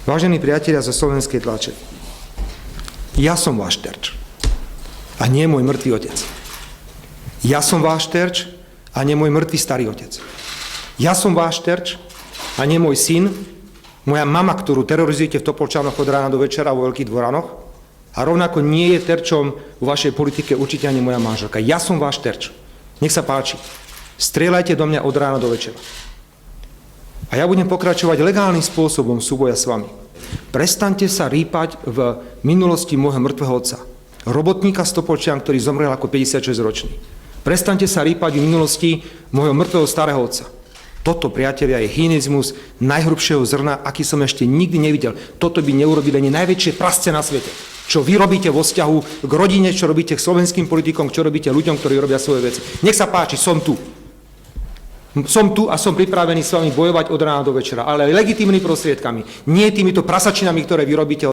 Vážení priatelia zo slovenskej tlače, ja som váš terč a nie môj mŕtvý otec. Ja som váš terč a nie môj mŕtvý starý otec. Ja som váš terč a nie môj syn, moja mama, ktorú terorizujete v Topolčanoch od rána do večera vo Veľkých Dvoranoch, a rovnako nie je terčom vo vašej politike určite ani moja manželka. Ja som váš terč. Nech sa páči. Strieľajte do mňa od rána do večera. A ja budem pokračovať legálnym spôsobom súboja s vami. Prestaňte sa rýpať v minulosti môjho mŕtvého otca. Robotníka z Topolčian, ktorý zomrel ako 56-ročný. Prestaňte sa rýpať v minulosti môjho mŕtvého starého otca. Toto, priatelia, je hynizmus najhrubšieho zrna, aký som ešte nikdy nevidel. Toto by neurobili ani najväčšie prasce na svete. Čo vy robíte vo vzťahu k rodine, čo robíte k slovenským politikom, čo robíte ľuďom, ktorí robia svoje veci. Nech sa páči, som tu. Som tu a som pripravený s vami bojovať od rána do večera, ale legitímnymi prostriedkami. Nie týmito prasačinami, ktoré vy robíte.